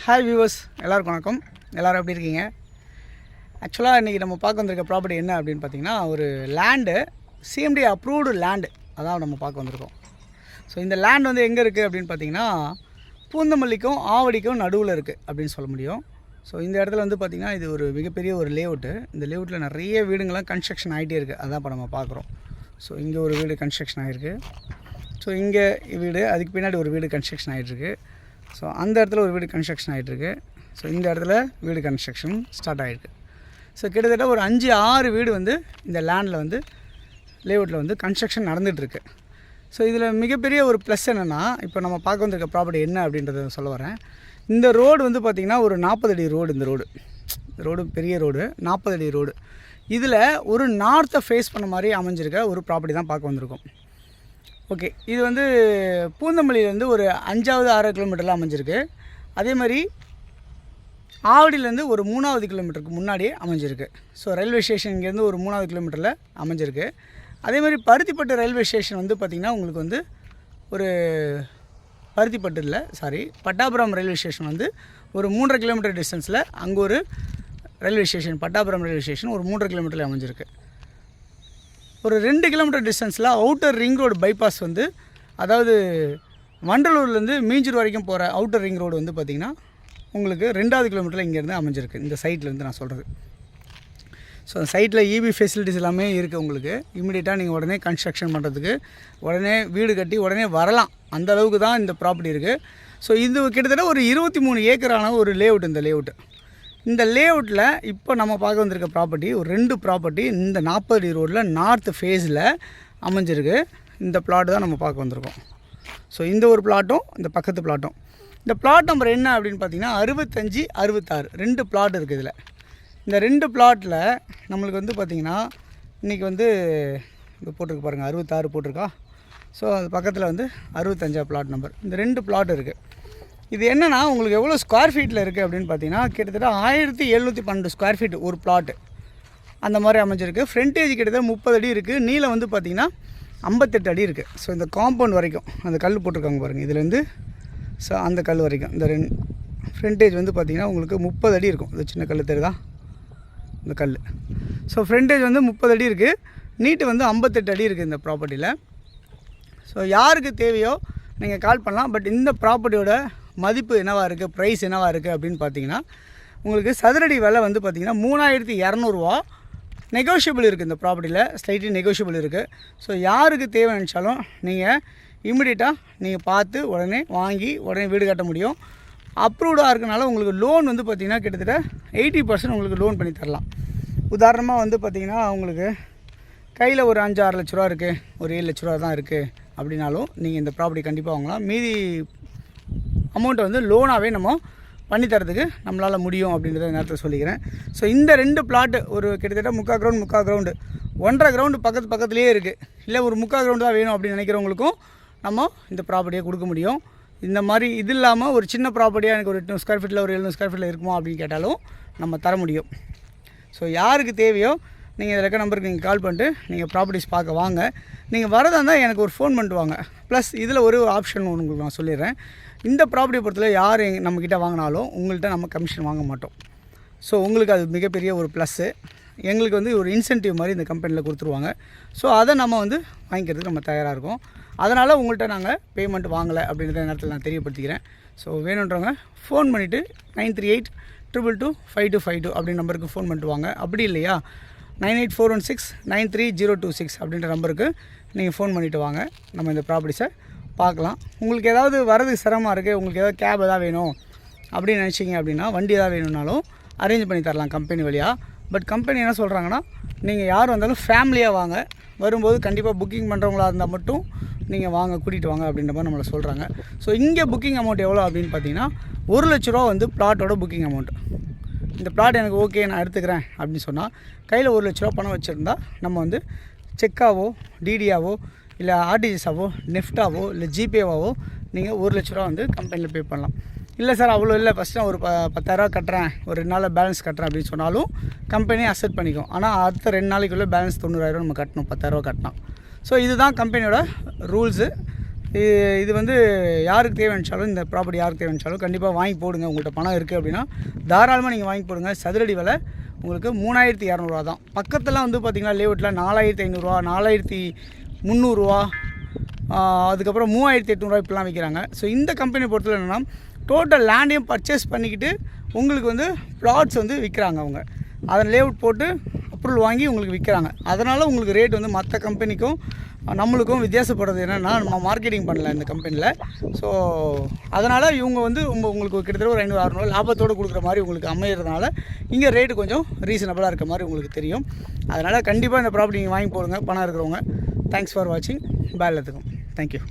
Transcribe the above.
Hi viewers, எல்லாருக்கும் வணக்கம். எல்லோரும் எப்படி இருக்கீங்க? ஆக்சுவலாக இன்றைக்கி நம்ம பார்க்க வந்திருக்க ப்ராப்பர்ட்டி என்ன அப்படின்னு பார்த்தீங்கன்னா, ஒரு லேண்டு, சிஎம்டி அப்ரூவ்டு லேண்டு அதான் நம்ம பார்க்க வந்திருக்கோம். ஸோ இந்த லேண்ட் வந்து எங்கே இருக்குது அப்படின்னு பார்த்தீங்கன்னா, பூந்தமல்லிக்கும் ஆவடிக்கும் நடுவில் இருக்குது அப்படின்னு சொல்ல முடியும். ஸோ இந்த இடத்துல வந்து பார்த்திங்கன்னா, இது ஒரு மிகப்பெரிய ஒரு லேஅவுட்டு. இந்த லேஅவுட்டில் நிறைய வீடுங்கள்லாம் கன்ஸ்ட்ரக்ஷன் ஆகிட்டே இருக்குது. அதான் இப்போ நம்ம பார்க்குறோம். ஸோ இங்கே ஒரு வீடு கன்ஸ்ட்ரக்ஷன் ஆகிருக்கு. ஸோ இங்கே வீடு, அதுக்கு பின்னாடி ஒரு வீடு கன்ஸ்ட்ரக்ஷன் ஆகிட்டுருக்கு. ஸோ அந்த இடத்துல ஒரு வீடு கன்ஸ்ட்ரக்ஷன் ஆகிட்டுருக்கு. ஸோ இந்த இடத்துல வீடு கன்ஸ்ட்ரக்ஷன் ஸ்டார்ட் ஆகிருக்கு. ஸோ கிட்டத்தட்ட ஒரு 5-6 வீடு வந்து இந்த லேண்டில் வந்து லேஅவுட்டில் வந்து கன்ஸ்ட்ரக்ஷன் நடந்துகிட்ருக்கு. ஸோ இதில் மிகப்பெரிய ஒரு ப்ளஸ் என்னென்னா, இப்போ நம்ம பார்க்க வந்திருக்க ப்ராப்பர்ட்டி என்ன அப்படின்றத சொல்ல வரேன். இந்த ரோடு வந்து பார்த்திங்கன்னா ஒரு 40 அடி ரோடு. இந்த ரோடு பெரிய ரோடு, 40 அடி ரோடு. இதில் ஒரு நார்த்தை ஃபேஸ் பண்ண மாதிரி அமைஞ்சிருக்க ஒரு ப்ராப்பர்ட்டி தான் பார்க்க வந்திருக்கோம். ஓகே, இது வந்து பூந்தமல்லியிலேருந்து ஒரு 5-6 கிலோமீட்டரில் அமைஞ்சிருக்கு. அதே மாதிரி ஆவடியிலேருந்து ஒரு 3வது கிலோமீட்டருக்கு முன்னாடியே அமைஞ்சிருக்கு. ஸோ ரயில்வே ஸ்டேஷன் இங்கேருந்து ஒரு 3வது கிலோமீட்டரில் அமைஞ்சிருக்கு. அதே மாதிரி பருத்திப்பட்டு ரயில்வே ஸ்டேஷன் வந்து பார்த்திங்கன்னா உங்களுக்கு வந்து ஒரு பட்டாபுரம் ரயில்வே ஸ்டேஷன் வந்து ஒரு 3.5 கிலோமீட்டர் டிஸ்டன்ஸில் அங்கே ஒரு railway station, Pattapuram railway station ஒரு 3.5 கிலோமீட்டரில் அமைஞ்சிருக்கு. ஒரு 2 கிலோமீட்டர் டிஸ்டன்ஸில் அவுட்டர் ரிங் ரோடு பைபாஸ் வந்து, அதாவது வண்டலூர்லேருந்து மீஞ்சூர் வரைக்கும் போகிற அவுட்டர் ரிங் ரோடு வந்து பார்த்திங்கன்னா உங்களுக்கு 2வது கிலோமீட்டரில் இங்கேருந்து அமைஞ்சிருக்கு. இந்த சைட்லேருந்து நான் சொல்கிறது. ஸோ சைட்டில் இபி ஃபெசிலிட்டிஸ் எல்லாமே இருக்குது. உங்களுக்கு இமீடியட்டாக நீங்கள் உடனே கன்ஸ்ட்ரக்ஷன் பண்ணுறதுக்கு, உடனே வீடு கட்டி உடனே வரலாம். அந்த அளவுக்கு தான் இந்த ப்ராப்பர்ட்டி இருக்குது. ஸோ இது கிட்டத்தட்ட ஒரு 23 ஏக்கரான ஒரு லேஅவுட். இந்த லேஅவுட்டில் இப்போ நம்ம பார்க்க வந்திருக்க ப்ராப்பர்ட்டி ஒரு 2 ப்ராப்பர்ட்டி இந்த 40 அடி ரோட்டில் நார்த் ஃபேஸில் அமைஞ்சிருக்கு. இந்த பிளாட் தான் நம்ம பார்க்க வந்திருக்கோம். ஸோ இந்த ஒரு பிளாட்டும் இந்த பக்கத்து பிளாட்டும். இந்த பிளாட் நம்பர் என்ன அப்படின்னு பார்த்தீங்கன்னா 65-66 2 பிளாட் இருக்குது இதில். இந்த 2 பிளாட்டில் நம்மளுக்கு வந்து பார்த்திங்கன்னா இன்றைக்கி வந்து இது போட்டிருக்கு பாருங்கள், 66 போட்டிருக்கா. ஸோ அது பக்கத்தில் வந்து 65 பிளாட் நம்பர். இந்த 2 பிளாட் இருக்குது. இது என்னென்னா உங்களுக்கு எவ்வளோ ஸ்கொயர் ஃபீட்டில் இருக்குது அப்படின்னு பார்த்தீங்கன்னா கிட்டத்தட்ட 1712 ஸ்கொயர் ஃபீட் ஒரு பிளாட்டு அந்த மாதிரி அமைஞ்சிருக்கு. ஃப்ரண்டேஜ் கிட்டத்தட்ட 30 அடி இருக்குது. நீளம் வந்து பார்த்திங்கன்னா 58 அடி இருக்குது. ஸோ இந்த காம்பவுண்ட் வரைக்கும் அந்த கல் போட்டிருக்காங்க பாருங்கள், இதுலேருந்து ஸோ அந்த கல் வரைக்கும் இந்த ஃப்ரண்டேஜ் வந்து பார்த்திங்கன்னா உங்களுக்கு 30 அடி இருக்கும். இது சின்ன கல் தெரியுதா, இந்த கல். ஸோ ஃப்ரண்டேஜ் வந்து 30 அடி இருக்குது. நீட்டு வந்து 58 அடி இருக்குது இந்த ப்ராப்பர்ட்டியில். ஸோ யாருக்கு தேவையோ நீங்கள் கால் பண்ணலாம். பட் இந்த ப்ராப்பர்ட்டியோட மதிப்பு என்னவாக இருக்குது, ப்ரைஸ் என்னவாக இருக்குது அப்படின்னு பார்த்தீங்கன்னா உங்களுக்கு சதுரடி விலை வந்து பார்த்திங்கன்னா 3200 ரூபா. நெகோஷியபிள் இருக்குது இந்த ப்ராப்பர்ட்டியில், ஸ்லைட்லி நெகோஷியபிள் இருக்குது. ஸோ யாருக்கு தேவை நினச்சாலும் நீங்கள் இமிடியேட்டாக நீங்கள் பார்த்து உடனே வாங்கி உடனே வீடு கட்ட முடியும். அப்ரூவ்டாக இருக்கனால உங்களுக்கு லோன் வந்து பார்த்திங்கன்னா கிட்டத்தட்ட 80% உங்களுக்கு லோன் பண்ணி தரலாம். உதாரணமாக வந்து பார்த்திங்கன்னா உங்களுக்கு கையில் ஒரு 5-6 லட்ச ரூபா இருக்குது, ஒரு 7 லட்ச ரூபா தான் இருக்குது அப்படின்னாலும் நீங்கள் இந்த ப்ராப்பர்ட்டி கண்டிப்பாக வாங்கலாம். மீதி அமௌண்ட்டை வந்து லோனாகவே நம்ம பண்ணித்தரதுக்கு நம்மளால் முடியும் அப்படின்றத நேரத்தில் சொல்லிக்கிறேன். ஸோ இந்த 2 பிளாட்டு ஒரு கிட்டத்தட்ட 3/4 கிரவுண்டு 1.5 கிரவுண்டு பக்கத்துலேயே இருக்குது. இல்லை ஒரு 3/4 கிரவுண்டு தான் வேணும் அப்படின்னு நினைக்கிறவங்களுக்கும் நம்ம இந்த ப்ராப்பர்ட்டியை கொடுக்க முடியும். இந்த மாதிரி இது இல்லாமல் ஒரு சின்ன ப்ராப்பர்ட்டியாக எனக்கு ஒரு 800 ஸ்கொயர் ஃபீட்டில் ஒரு 700 ஸ்கொயர் ஃபீட்டில் இருக்குமா அப்படின்னு கேட்டாலும் நம்ம தர முடியும். ஸோ யாருக்கு தேவையோ நீங்கள் இதில் இருக்க நம்பருக்கு நீங்கள் கால் பண்ணிட்டு நீங்கள் ப்ராப்பர்ட்டிஸ் பார்க்க வாங்க. நீங்கள் வரதா இருந்தால் எனக்கு ஒரு ஃபோன் பண்ணிட்டு வாங்க. ப்ளஸ் இதில் ஒரு ஆப்ஷன் உங்களுக்கு நான் சொல்லிடுறேன். இந்த ப்ராப்பர்ட்டியை பொறுத்தவரை யார் நம்மக்கிட்ட வாங்கினாலும் உங்கள்கிட்ட நம்ம கமிஷன் வாங்க மாட்டோம். ஸோ உங்களுக்கு அது மிகப்பெரிய ஒரு ப்ளஸ்ஸு. எங்களுக்கு வந்து ஒரு இன்சென்டிவ் மாதிரி இந்த கம்பெனியில் கொடுத்துருவாங்க. ஸோ அதை நம்ம வந்து வாங்கிக்கிறதுக்கு நம்ம தயாராக இருக்கோம். அதனால் உங்கள்கிட்ட நாங்கள் பேமெண்ட் வாங்கலை அப்படின்றத நேரத்தில் நான் தெரியப்படுத்திக்கிறேன். ஸோ வேணுன்றவங்க ஃபோன் பண்ணிவிட்டு 9382225252 அப்படின்ற நம்பருக்கு ஃபோன் பண்ணிட்டு வாங்க. அப்படி இல்லையா 9841693026 அப்படின்ற நம்பருக்கு நீங்கள் ஃபோன் பண்ணிவிட்டு வாங்க. நம்ம இந்த ப்ராப்பர்ட்டிஸை பார்க்கலாம். உங்களுக்கு ஏதாவது வரதுக்கு சிரமமாக இருக்குது, உங்களுக்கு ஏதாவது கேப் எதாவது வேணும் அப்படின்னு நினச்சிங்க அப்படின்னா, வண்டி எதாவது வேணும்னாலும் அரேஞ்ச் பண்ணி தரலாம் கம்பெனி வழியாக. பட் கம்பெனி என்ன சொல்கிறாங்கன்னா, நீங்கள் யார் வந்தாலும் ஃபேமிலியாக வாங்க, வரும்போது கண்டிப்பாக புக்கிங் பண்ணுறவங்களா இருந்தால் மட்டும் நீங்கள் வாங்க, கூட்டிகிட்டு வாங்க அப்படின்ற மாதிரி நம்மளை சொல்கிறாங்க. ஸோ இங்கே புக்கிங் அமௌண்ட் எவ்வளோ அப்படின்னு பார்த்தீங்கன்னா 1 லட்ச ரூபா வந்து பிளாட்டோட புக்கிங் அமௌண்ட். இந்த பிளாட் எனக்கு ஓகே நான் எடுத்துக்கிறேன் அப்படின்னு சொன்னால் கையில் 1 லட்ச ரூபா பணம் வச்சுருந்தா நம்ம வந்து செக்காவோ டிடியாவோ இல்லை ஆர்டிஜிஎஸாவோ நெஃப்டாவோ இல்லை ஜிபேவாவோ நீங்கள் 1 லட்ச ரூபா வந்து கம்பெனியில் பே பண்ணலாம். இல்லை சார் அவ்வளோ இல்லை, ஃபஸ்ட்டு நான் ஒரு 10,000 கட்டுறேன், ஒரு 2 நாளில் பேலன்ஸ் கட்டுறேன் அப்படின்னு சொன்னாலும் கம்பெனி அக்செப்ட் பண்ணிக்கும். ஆனால் அடுத்த 2 நாளைக்குள்ளே பேலன்ஸ் 90,000 நம்ம கட்டணும், 10,000 கட்டினா. ஸோ இதுதான் கம்பெனியோட ரூல்ஸு. இது வந்து யாருக்கு தேவைச்சாலும் இந்த ப்ராப்பர்ட்டி யாருக்கு தேவைச்சாலும் கண்டிப்பாக வாங்கி போடுங்க. உங்கள்கிட்ட பணம் இருக்குது அப்படின்னா தாராளமாக நீங்கள் வாங்கி போடுங்க. சதுரடி விலை உங்களுக்கு 3200 தான். பக்கத்துலாம் வந்து பார்த்திங்கன்னா லேஅவுட்டில் 4500, 4300, அதுக்கப்புறம் 3800 இப்படிலாம் விற்கிறாங்க. ஸோ இந்த கம்பெனி பொறுத்தவரை என்னென்னா டோட்டல் லேண்டையும் பர்ச்சேஸ் பண்ணிக்கிட்டு உங்களுக்கு வந்து ப்ளாட்ஸ் வந்து விற்கிறாங்க. அவங்க அதை லேஅவுட் போட்டு அப்ரூவல் வாங்கி உங்களுக்கு விற்கிறாங்க. அதனால் உங்களுக்கு ரேட் வந்து மற்ற கம்பெனிக்கும் நம்மளுக்கும் வித்தியாசப்படுறது என்னென்னா நம்ம மார்க்கெட்டிங் பண்ணல இந்த கம்பெனியில். ஸோ அதனால் இவங்க வந்து உங்களுக்கு கிட்டத்தட்ட ஒரு 500-600 லாபத்தோடு கொடுக்குற மாதிரி உங்களுக்கு அமைகிறதுனால இங்கே ரேட்டு கொஞ்சம் ரீசனபிளாக இருக்க மாதிரி உங்களுக்கு தெரியும். அதனால் கண்டிப்பாக இந்த ப்ராப்பர்ட்டி நீங்கள் வாங்கி போடுங்க பணம் இருக்கிறவங்க. தேங்க்ஸ் ஃபார் வாட்சிங். பாய் எல்லாத்துக்கும். தேங்க்யூ.